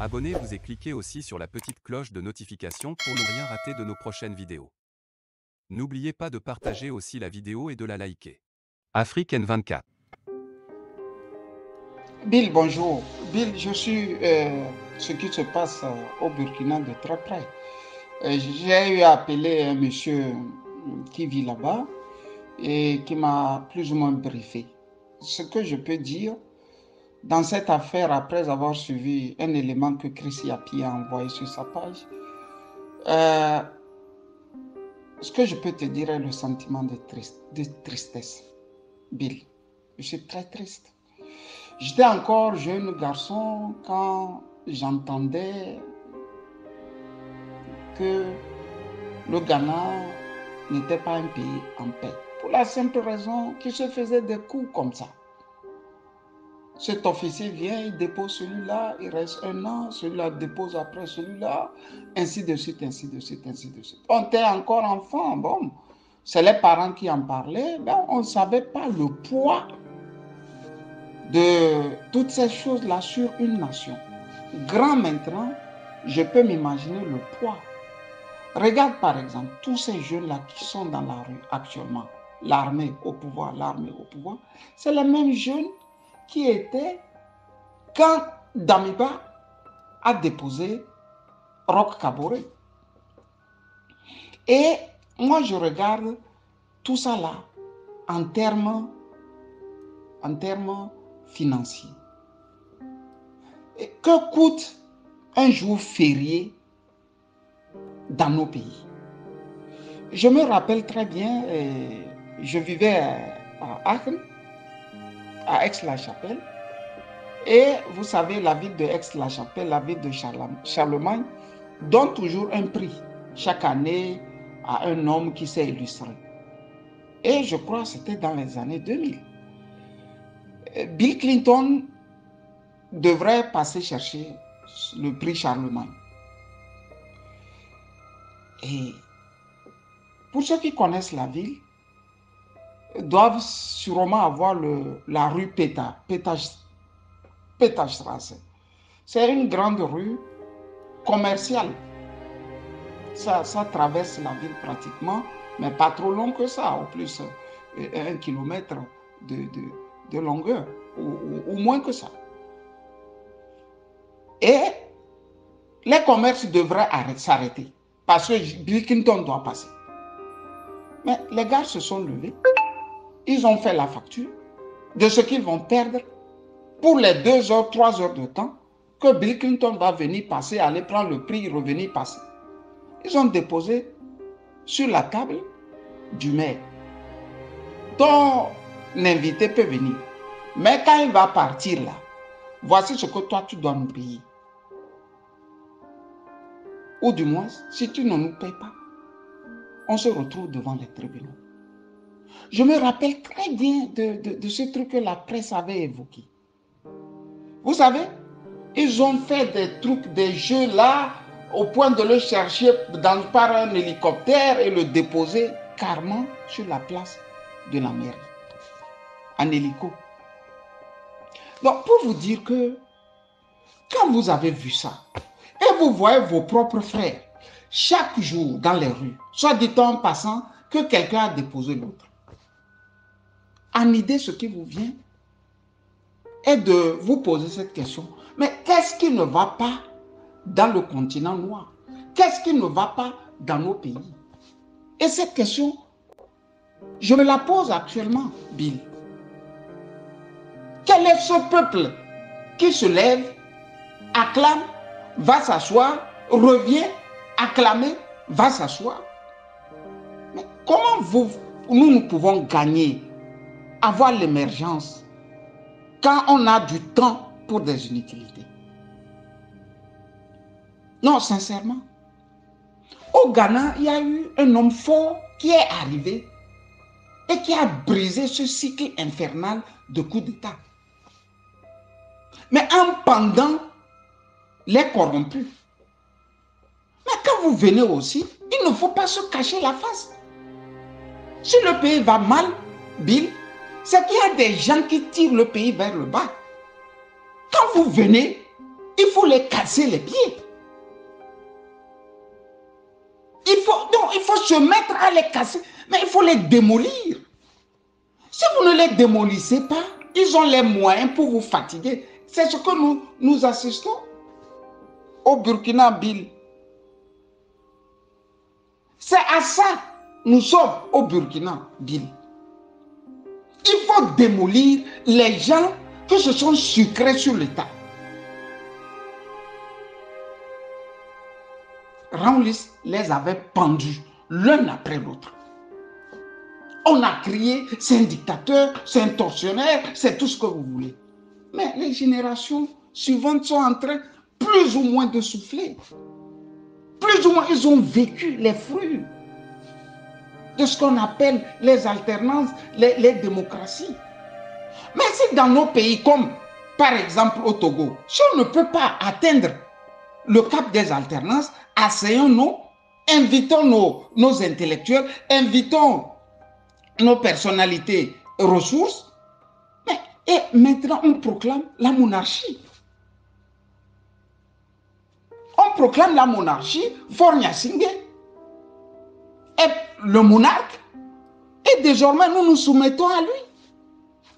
Abonnez-vous et cliquez aussi sur la petite cloche de notification pour ne rien rater de nos prochaines vidéos. N'oubliez pas de partager aussi la vidéo et de la liker. Afrique N24. Bill, bonjour. Bill, je suis ce qui se passe au Burkina de très près. J'ai eu à appeler un monsieur qui vit là-bas et qui m'a plus ou moins briefé. Ce que je peux dire dans cette affaire, après avoir suivi un élément que Chris Yapi a envoyé sur sa page, ce que je peux te dire est le sentiment de tristesse. Bill, je suis très triste. J'étais encore jeune garçon quand j'entendais que le Ghana n'était pas un pays en paix. Pour la simple raison qu'il se faisait des coups comme ça. Cet officier vient, il dépose celui-là, il reste un an, celui-là dépose après celui-là, ainsi de suite, ainsi de suite, ainsi de suite. On était encore enfant, bon, c'est les parents qui en parlaient, ben, on ne savait pas le poids de toutes ces choses-là sur une nation. Grand maintenant, je peux m'imaginer le poids. Regarde par exemple tous ces jeunes-là qui sont dans la rue actuellement. L'armée au pouvoir, c'est les mêmes jeunes qui étaient quand Damiba a déposé Roch Kaboré. Et moi je regarde tout ça là en termes financiers. Et que coûte un jour férié dans nos pays? Je me rappelle très bien, je vivais à Aachen, à Aix-la-Chapelle, et vous savez, la ville de Aix-la-Chapelle, la ville de Charlemagne, donne toujours un prix chaque année à un homme qui s'est illustré. Et je crois que c'était dans les années 2000. Bill Clinton devrait passer chercher le prix Charlemagne. Et pour ceux qui connaissent la ville, doivent sûrement avoir la rue Peterstraße. C'est une grande rue commerciale. Ça traverse la ville pratiquement, mais pas trop long que ça, au plus 1 kilomètre de longueur, ou moins que ça. Et les commerces devraient s'arrêter, parce que Bill Clinton doit passer. Mais les gars se sont levés, ils ont fait la facture de ce qu'ils vont perdre pour les 2 heures, 3 heures de temps que Bill Clinton va venir passer, aller prendre le prix, revenir passer. Ils ont déposé sur la table du maire. Ton invité peut venir. Mais quand il va partir là, voici ce que toi tu dois nous payer. Ou du moins, si tu ne nous payes pas, on se retrouve devant les tribunaux. Je me rappelle très bien de ce truc que la presse avait évoqué. Vous savez, ils ont fait des trucs, des jeux là, au point de le chercher par un hélicoptère et le déposer carrément sur la place de la mairie, en hélico. Donc, pour vous dire que, quand vous avez vu ça, et vous voyez vos propres frères, chaque jour dans les rues, soit dit en passant que quelqu'un a déposé l'autre, en idée, ce qui vous vient est de vous poser cette question. Mais qu'est-ce qui ne va pas dans le continent noir? Qu'est-ce qui ne va pas dans nos pays? Et cette question, je me la pose actuellement, Bill. Quel est ce peuple qui se lève, acclame, va s'asseoir, revient, acclamer, va s'asseoir? Mais comment nous pouvons gagner, avoir l'émergence, quand on a du temps pour des inutilités? Non, sincèrement. Au Ghana, il y a eu un homme fort qui est arrivé et qui a brisé ce cycle infernal de coups d'État. Mais en pendant les corrompus. Mais quand vous venez aussi, il ne faut pas se cacher la face. Si le pays va mal, Bill, c'est qu'il y a des gens qui tirent le pays vers le bas. Quand vous venez, il faut les casser les pieds. Il faut se mettre à les casser, mais il faut les démolir. Si vous ne les démolissez pas, ils ont les moyens pour vous fatiguer. C'est ce que nous assistons au Burkina Bill. C'est à ça nous sommes au Burkina Bill. Il faut démolir les gens qui se sont sucrés sur l'État. Rawlings les avait pendus l'un après l'autre. On a crié, c'est un dictateur, c'est un tortionnaire, c'est tout ce que vous voulez. Mais les générations suivantes sont en train plus ou moins de souffler. Plus ou moins, ils ont vécu les fruits de ce qu'on appelle les alternances, les démocraties. Mais si dans nos pays, comme par exemple au Togo, si on ne peut pas atteindre le cap des alternances, asseyons-nous, invitons nos intellectuels, invitons nos personnalités ressources, et maintenant on proclame la monarchie. On proclame la monarchie, Faure Gnassingbé est le monarque, et désormais nous nous soumettons à lui.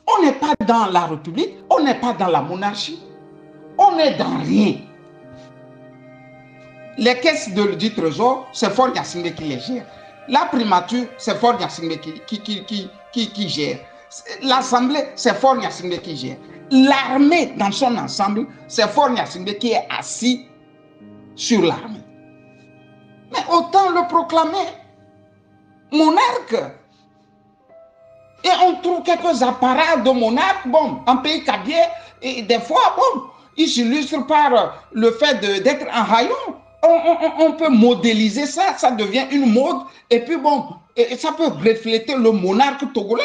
On n'est pas dans la République, on n'est pas dans la monarchie, on n'est dans rien. Les caisses du trésor, c'est Faure Gnassingbé qui les gère. La primature, c'est Faure Gnassingbé qui gère. L'Assemblée, c'est Faure Gnassingbé qui gère. L'armée dans son ensemble, c'est Faure Gnassingbé qui est assis sur l'armée. Mais autant le proclamer monarque. Et on trouve quelques appareils de monarque, bon, en pays cabier, et des fois, bon, ils s'illustrent par le fait d'être un rayon. On peut modéliser ça, ça devient une mode, et puis bon, ça peut refléter le monarque togolais.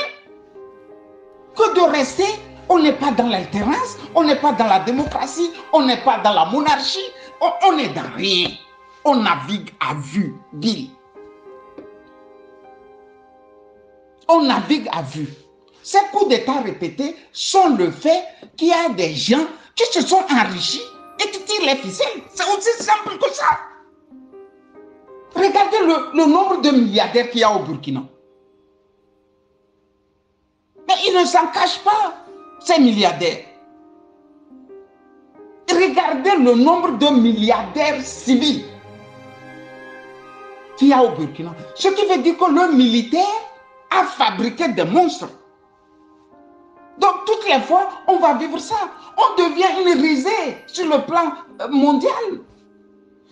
Que de rester, on n'est pas dans l'alternance, on n'est pas dans la démocratie, on n'est pas dans la monarchie, on n'est dans rien. On navigue à vue, Bill. On navigue à vue. Ces coups d'État répétés sont le fait qu'il y a des gens qui se sont enrichis et qui tirent les ficelles. C'est aussi simple que ça. Regardez le nombre de milliardaires qu'il y a au Burkina. Mais ils ne s'en cachent pas, ces milliardaires. Regardez le nombre de milliardaires civils qu'il y a au Burkina. Ce qui veut dire que le militaire a fabriqué des monstres. Donc toutes les fois, on va vivre ça. On devient une risée sur le plan mondial.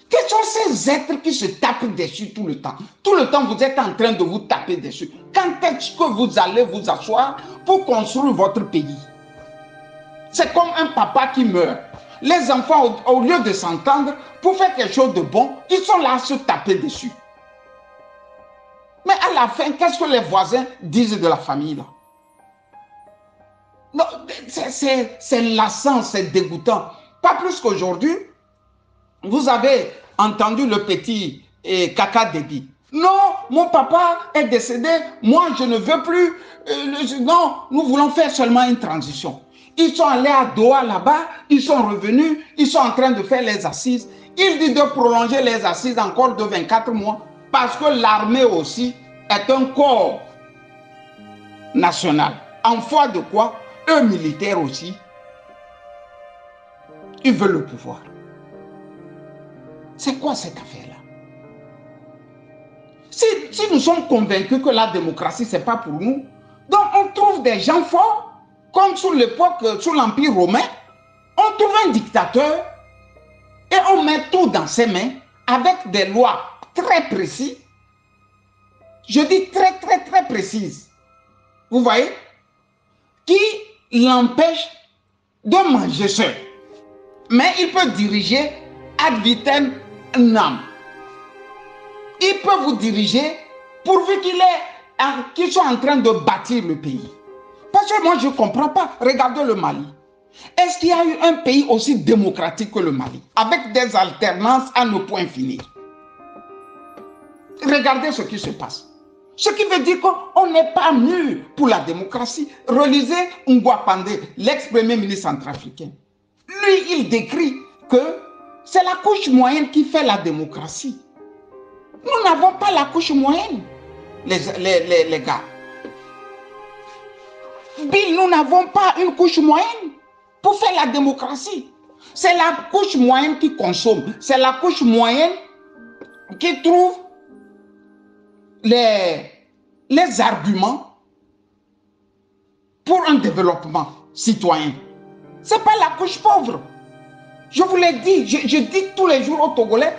Quels sont ces êtres qui se tapent dessus tout le temps? Tout le temps, vous êtes en train de vous taper dessus. Quand est-ce que vous allez vous asseoir pour construire votre pays? C'est comme un papa qui meurt. Les enfants, au lieu de s'entendre pour faire quelque chose de bon, ils sont là à se taper dessus. Mais à la fin, qu'est-ce que les voisins disent de la famille là? Non, c'est lassant, c'est dégoûtant. Pas plus qu'aujourd'hui, vous avez entendu le petit Kaka Déby. Non, mon papa est décédé, moi je ne veux plus. Non, nous voulons faire seulement une transition. Ils sont allés à Doha là-bas, ils sont revenus, ils sont en train de faire les assises. Il dit de prolonger les assises encore de 24 mois parce que l'armée aussi est un corps national. En foi de quoi, eux militaires aussi, ils veulent le pouvoir. C'est quoi cette affaire-là? Si nous sommes convaincus que la démocratie, ce n'est pas pour nous, donc on trouve des gens forts, comme sous l'époque, sous l'Empire romain, on trouve un dictateur et on met tout dans ses mains avec des lois très précises. Je dis très précises. Vous voyez? Qui l'empêche de manger seul. Mais il peut diriger ad vitam nam. Il peut vous diriger pourvu qu'il soit en train de bâtir le pays. Parce que moi je ne comprends pas. Regardez le Mali. Est-ce qu'il y a eu un pays aussi démocratique que le Mali, avec des alternances à ne point finir? Regardez ce qui se passe. Ce qui veut dire qu'on n'est pas mûr pour la démocratie. Relisez Ngouapandé, l'ex-premier ministre centrafricain. Lui, il décrit que c'est la couche moyenne qui fait la démocratie. Nous n'avons pas la couche moyenne, les gars. Bill, nous n'avons pas une couche moyenne pour faire la démocratie. C'est la couche moyenne qui consomme. C'est la couche moyenne qui trouve les arguments pour un développement citoyen. Ce n'est pas la couche pauvre. Je vous l'ai dit, je dis tous les jours aux Togolais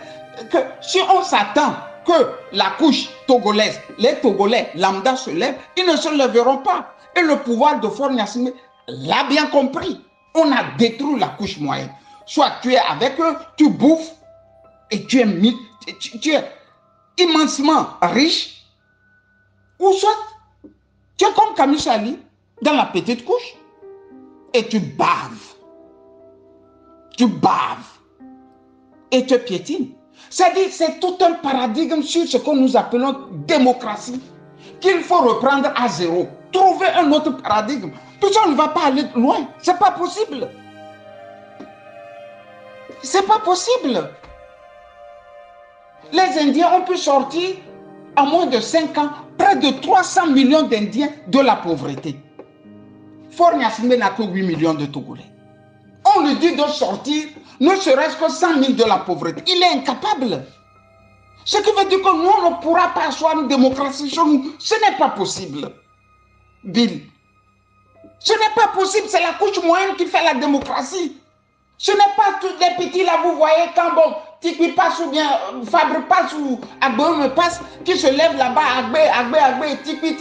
que si on s'attend que la couche togolaise, les Togolais lambda se lèvent, ils ne se lèveront pas. Et le pouvoir de Faure Gnassingbé l'a bien compris. On a détruit la couche moyenne. Soit tu es avec eux, tu bouffes et tu es immensement riche, ou soit tu es comme Camille Sali dans la petite couche et tu baves. Tu baves et tu piétines. C'est-à-dire, c'est tout un paradigme sur ce que nous appelons démocratie qu'il faut reprendre à zéro. Trouver un autre paradigme. Tout ça, on ne va pas aller loin. C'est pas possible. C'est pas possible. Les Indiens ont pu sortir en moins de 5 ans près de 300 millions d'Indiens de la pauvreté. Faure Gnassingbé n'a que 8 millions de Togolais. On lui dit de sortir ne serait-ce que 100 000 de la pauvreté. Il est incapable. Ce qui veut dire que nous, on ne pourra pas asseoir une démocratie chez nous. Ce n'est pas possible. Bill. Ce n'est pas possible. C'est la couche moyenne qui fait la démocratie. Ce n'est pas tous les petits là, vous voyez, quand bon, Tikwi passe ou bien Fabre passe ou Agbe passe, qui se lèvent là-bas, Agbe, Tikwi,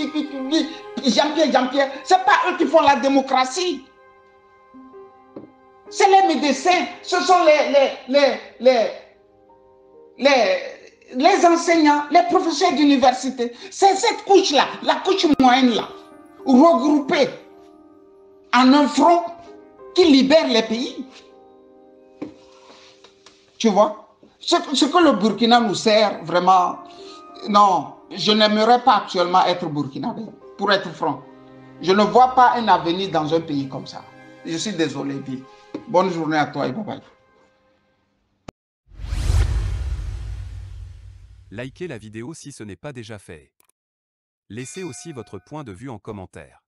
Jean-Pierre. Ce n'est pas eux qui font la démocratie. C'est les médecins, ce sont les enseignants, les professeurs d'université. C'est cette couche-là, la couche moyenne-là, regroupée en un front qui libère les pays. Tu vois, ce que le Burkina nous sert vraiment, non, je n'aimerais pas actuellement être burkinabé, pour être franc. Je ne vois pas un avenir dans un pays comme ça. Je suis désolé, Bill. Bonne journée à toi et bye bye. Likez la vidéo si ce n'est pas déjà fait. Laissez aussi votre point de vue en commentaire.